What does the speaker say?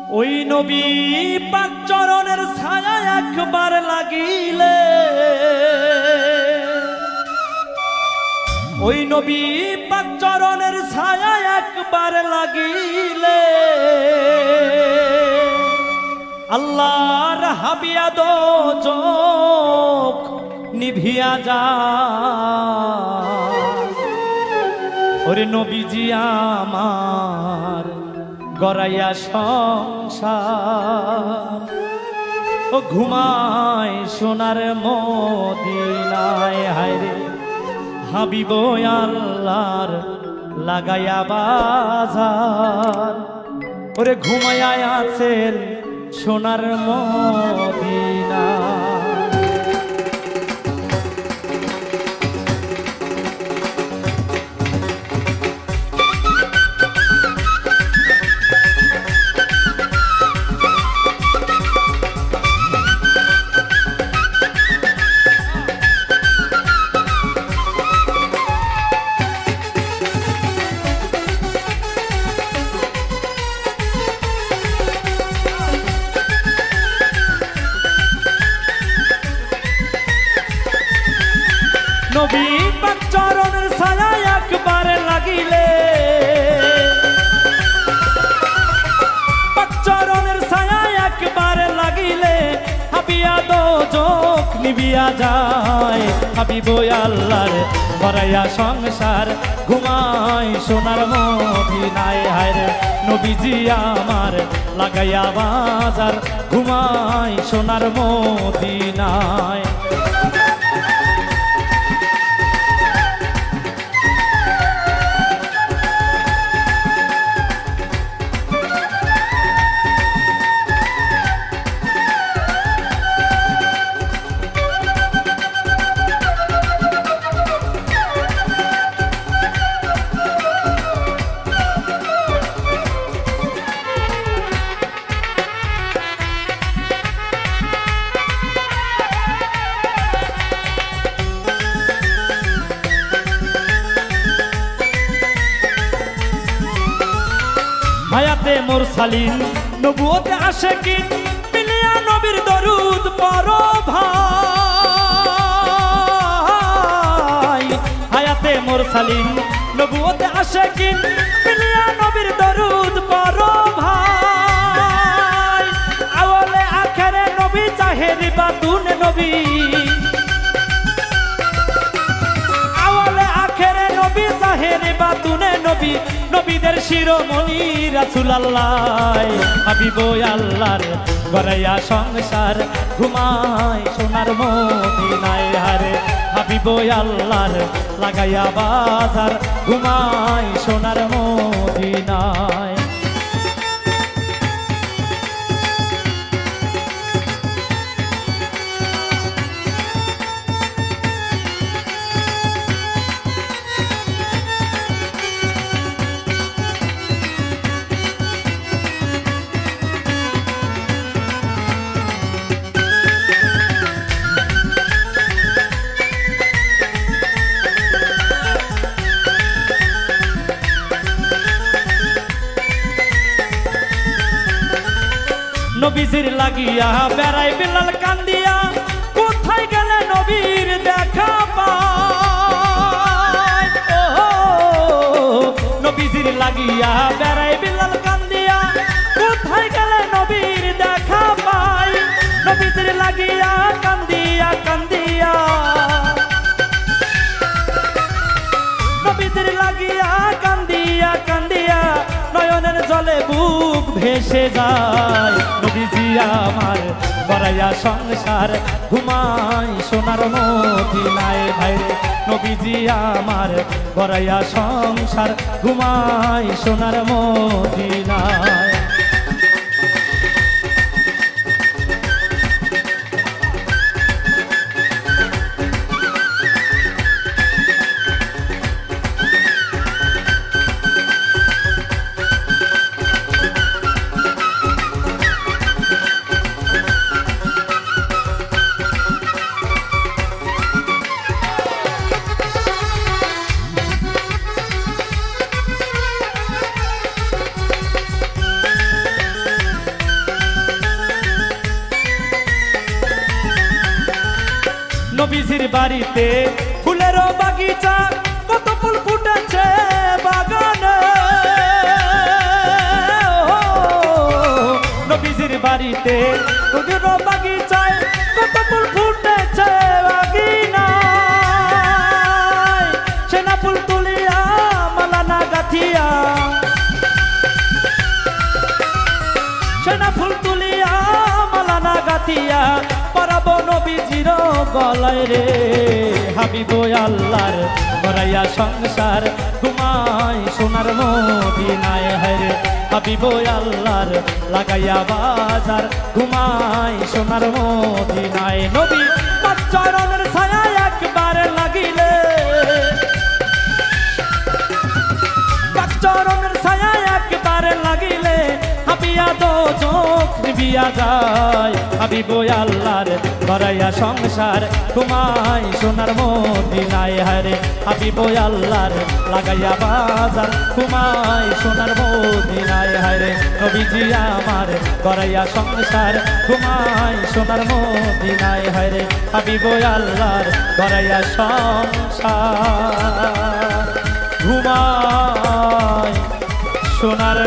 ওই নবী পাক চরণের ছায়া একবার লাগিলে, ওই নবী পাক চরণের ছায়া একবার লাগিলে আল্লাহর হাবিয়া দো চোখ নিভিয়া যায়। ওরে নবীজি আমার গড়াইয়া সংসার, ও ঘুমায় সোনার মদিনায়। হায়রে হাবিব আল্লাহর লাগাইয়া বাজার, ওরে ঘুমাইয়া আছেন সোনার মদিনা। নবী পাক চরণের ছায়া একবার লাগিলে, পাক চরণের ছায়া একবার লাগিলে হাবিয়া দো চোখ নিভিয়া যায়। হাবিব আল্লাহর ভরাইয়া সংসার, ঘুমায় সোনার মদিনায়। হায়রে নবীজি আমার লাগাইয়া বাজার, ঘুমায় সোনার মদিনায়। হায়াতে মুরসালিন নবুয়তে আশিকিন মিলিয়া নবীর দরুদ পড়ো ভাই। হায়াতে মুরসালিন নবুয়তে আশিকিন মিলিয়া নবীর দরুদ পড়ো ভাই। আওয়ালে আখেরে নবী জাহেরি বাতুনে নবী, আওয়ালে আখেরে নবী জাহেরি বাতুনে নবী, নবীদের শিরোমণি রাসূলুল্লাহ। হাবিব আল্লাহর গড়াইয়া সংসার, ঘুমায় সোনার মদিনায়। হারে হাবিব আল্লাহর লাগাইয়া বাজার, ঘুমায় সোনার মদিনায়। নবীজির লাগিয়া বেড়াই বিলাল কান্দিয়া, কোথায় গেলে নবীর দেখা পায়। নবীজির লাগিয়া বেড়াই বিলাল কান্দিয়া, কোথায় গেলে নবীর দেখা পায়। নবীজির লাগিয়া কান্দিয়া কান্দিয়া, নবীজির লাগিয়া কান্দিয়া কান্দিয়া নয়নের জলে বুক ভেসে যায়। নবীজি আমার গড়াইয়া সংসার, ঘুমায় সোনার মদিনায়। ভাইরে নবীজি আমার গড়াইয়া সংসার, ঘুমায় সোনার মদিনায়। নবীজির বাড়িতে ফুলেরও বাগিচা, কত ফুল ফুটেছে বাগানে। নবীজির বাড়িতে ফুলেরও বাগিচায় কত ফুল ফুটেছে বাগিনায়। সেনা ফুল তুলিয়া মালা না গাথিয়া, সেনা ফুল তুলিয়া মালা না গাথিয়া পরাবো নবীজির গলায় রে। হাবিব আল্লাহর করাইয়া সংসার ঘুমাই সোনার মদিনায় হায়রে। হাবিব আল্লাহর লাগাইয়া বাজার ঘুমাই সোনার মদিনায়। নবী পাঁচ চরণের ছায়া একবার লাগিলে, পাঁচ চরণের ছায়া একবার লাগিলে হাবিয়া দো চোখ নিবিয়া যায়। হাবিব আল্লাহর করাইয়া সংসার ঘুমাই সোনার মদিনায় হায়রে। হাবিব আল্লাহর লাগাইয়া বাজার ঘুমাই সোনার মদিনায় হায়রে। নবীজি আমার করাইয়া সংসার ঘুমাই সোনার মদিনায় হায়রে। হাবিব আল্লাহর করাইয়া সংসার ঘুমাই সোনার